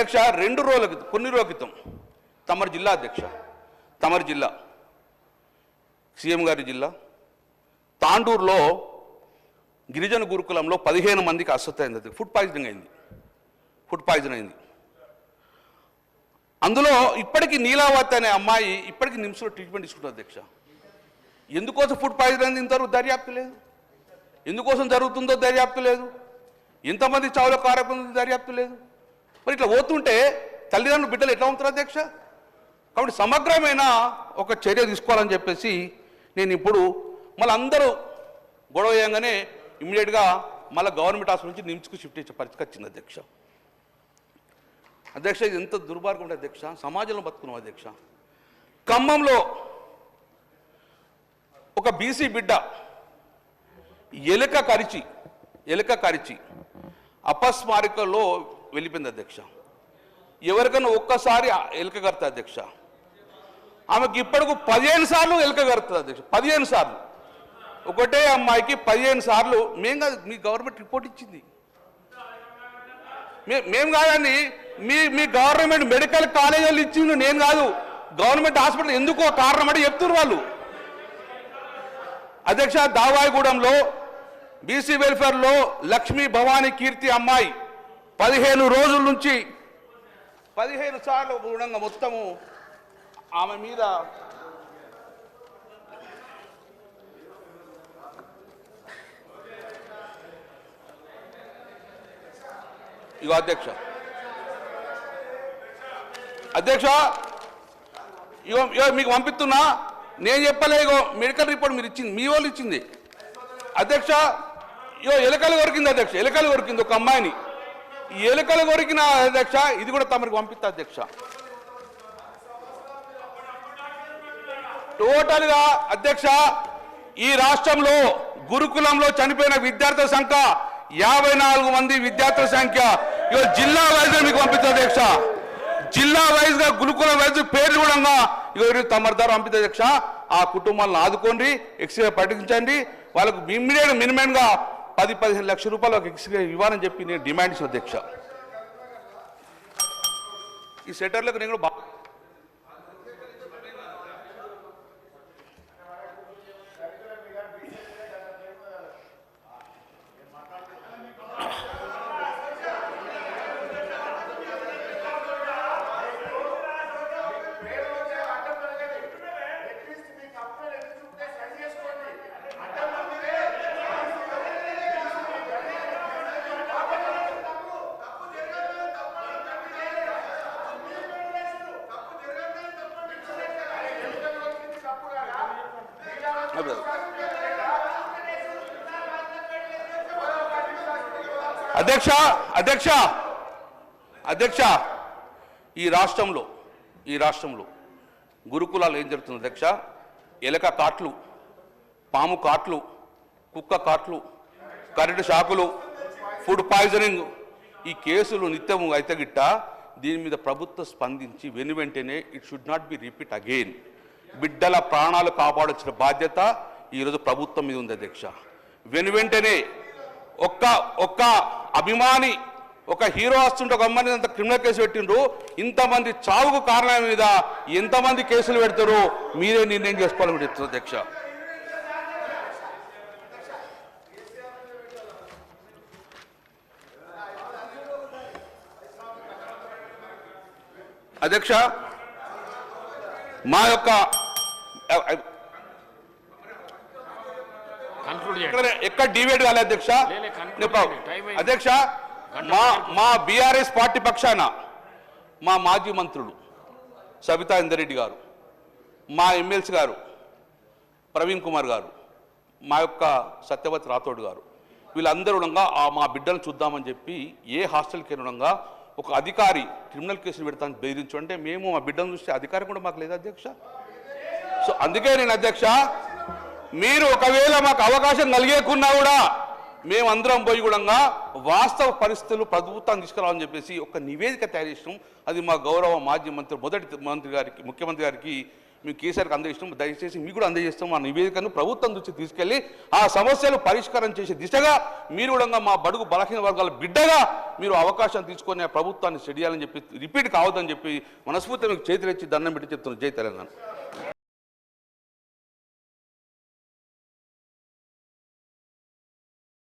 అధ్యక్ష కొన్ని రోజుల క్రితం తమరి జిల్లా అధ్యక్ష, తమరి జిల్లా సీఎం గారి జిల్లా తాండూరులో గిరిజన గురుకులంలో 15 మందికి అస్వస్థ అయింది, ఫుడ్ పాయిజన్ అయింది. అందులో ఇప్పటికీ నీలావతి అనే అమ్మాయి ఇప్పటికీ నిమ్స్లో ట్రీట్మెంట్ తీసుకుంటుంది అధ్యక్ష. ఎందుకోసం ఫుడ్ పాయిజన్ అయింది ఇంతవరకు దర్యాప్తు లేదు, ఎందుకోసం జరుగుతుందో దర్యాప్తు లేదు, ఎంతమంది చావులో కారకం దర్యాప్తు లేదు. మరి ఇట్లా పోతుంటే తల్లిదండ్రులు బిడ్డలు ఎట్లా ఉంటారు అధ్యక్ష? కాబట్టి సమగ్రమైన ఒక చర్య తీసుకోవాలని చెప్పేసి నేను ఇప్పుడు మళ్ళీ అందరూ గొడవ చేయగానే ఇమ్మీడియట్గా మళ్ళీ గవర్నమెంట్ హాస్పిటల్ నుంచి నిమ్స్కు షిఫ్ట్ చేసే పరిస్థితి వచ్చింది అధ్యక్ష. అధ్యక్ష ఇది ఎంత దుర్మార్గం ఉంటుంది అధ్యక్ష, సమాజంలో బతుకున్నాం అధ్యక్ష. ఖమ్మంలో ఒక బీసీ బిడ్డ ఎలుక కరిచి అపస్మారికలో వెళ్ళిపోయింది అధ్యక్ష. ఎవరికైనా ఒక్కసారి ఎలుక కడుతుంది అధ్యక్ష, ఆమెకి ఇప్పటికు 15 సార్లు ఎలుక కడుతుంది అధ్యక్ష. 15 సార్లు, ఒకటే అమ్మాయికి 15 సార్లు. మేము కాదు, మీ గవర్నమెంట్ రిపోర్ట్ ఇచ్చింది, మేము కాదండి, మీ గవర్నమెంట్ మెడికల్ కాలేజీలు ఇచ్చింది, నేను కాదు. గవర్నమెంట్ హాస్పిటల్ ఎందుకో కారణం అంటే చెప్తున్నారు వాళ్ళు అధ్యక్ష. దావాయిగూడెంలో బీసీ వెల్ఫేర్లో లక్ష్మీ భవానీ కీర్తి అమ్మాయి 15 రోజుల నుంచి 15 సార్లు గుణంగా మొత్తము ఆమె మీద ఇగో అధ్యక్ష ఇగో మీకు పంపిస్తున్నా, నేను చెప్పలే. ఇగో మెడికల్ రిపోర్ట్ మీరు ఇచ్చింది, మీ వాళ్ళు ఇచ్చింది అధ్యక్ష. ఇగో ఎలుకలు కొరికింది అధ్యక్ష, ఎలుకలు కొరికింది ఒక అమ్మాయిని. ఎలుకలు కొరికిన అధ్యక్ష, ఇది కూడా తమరికి పంపిస్తా అధ్యక్ష. టోటల్గా అధ్యక్ష ఈ రాష్ట్రంలో గురుకులంలో చనిపోయిన విద్యార్థుల సంఖ్య 54 మంది విద్యార్థుల సంఖ్య. ఇవాళ జిల్లా వైజ్గా మీకు పంపిస్తా అధ్యక్ష, జిల్లా వైజ్గా గురుకులం వైజ్ పేర్లు కూడా ఇవాళ తమరి ద్వారా పంపిస్తా అధ్యక్ష. ఆ కుటుంబాలను ఆదుకోండి, ఎక్స్రే పట్టించండి, వాళ్ళకు మినిమంగా 10-15 లక్షల రూపాయలు ఒక ఎక్స్రే ఇవ్వాలని చెప్పి నేను డిమాండ్ ఇచ్చిన అధ్యక్ష. ఈ సెటర్లకు నేను కూడా అధ్యక్ష ఈ రాష్ట్రంలో గురుకులాలు ఏం జరుగుతుంది అధ్యక్ష? ఎలక కాట్లు, పాము కాట్లు, కుక్క కాట్లు, కరెంటు షాకులు, ఫుడ్ పాయిజనింగ్, ఈ కేసులు నిత్యం అయితే గిట్ట దీని మీద ప్రభుత్వం స్పందించి వెంటనే it should not be repeat again. బిడ్డల ప్రాణాలు కాపాడొచ్చిన బాధ్యత ఈరోజు ప్రభుత్వం మీద ఉంది అధ్యక్ష. వెంటనే ఒక్క అభిమాని, ఒక హీరో వస్తుంటే ఒక అమ్మాయిని అంత క్రిమినల్ కేసు పెట్టిండ్రు. ఇంతమంది చావుకు కారణం మీద ఎంతమంది కేసులు పెడతారో మీరే నిర్ణయం చేసుకోవాలని చెప్తున్నారు అధ్యక్ష. అధ్యక్ష మా యొక్క ఎక్కడ డివేట్ కాలే అధ్యక్ష. అధ్యక్ష మా బీఆర్ఎస్ పార్టీ పక్షాన మా మాజీ మంత్రులు సబితా ఇందరెడ్డి గారు, మా ఎమ్మెల్సీ గారు ప్రవీణ్ కుమార్ గారు, మా యొక్క సత్యవతి రాథోడ్ గారు, వీళ్ళందరూ మా బిడ్డను చూద్దామని చెప్పి ఏ హాస్టల్కి ఉండగా ఒక అధికారి క్రిమినల్ కేసులు పెడతాను బెదిరించు అంటే మేము మా బిడ్డను చూస్తే అధికారం కూడా మాకు లేదు అధ్యక్ష. సో అందుకే నేను అధ్యక్ష, మీరు ఒకవేళ మాకు అవకాశం కలిగేకున్నా కూడా మేమందరం పోయి కూడా వాస్తవ పరిస్థితులు ప్రభుత్వాన్ని తీసుకురావాలని చెప్పేసి ఒక నివేదిక తయారు చేసినాం. అది మా గౌరవ మాజీ మంత్రి మొదటి మంత్రి గారికి, ముఖ్యమంత్రి గారికి మేము కేసీఆర్కి అందజేస్తాం, దయచేసి మీకు కూడా అందజేస్తాం ఆ నివేదికను ప్రభుత్వం దృష్టికి తీసుకెళ్లి ఆ సమస్యలు పరిష్కారం చేసే దిశగా మీరు కూడా మా బడుగు బలహీన వర్గాల బిడ్డగా మీరు అవకాశం తీసుకొని ఆ ప్రభుత్వాన్ని సెట్ చేయాలని చెప్పి రిపీట్ కావద్దని చెప్పి మనస్ఫూర్తిగా మీకు చేతులు ఇచ్చి దండం పెట్టి చెప్తున్నారు. జై తెలంగాణ.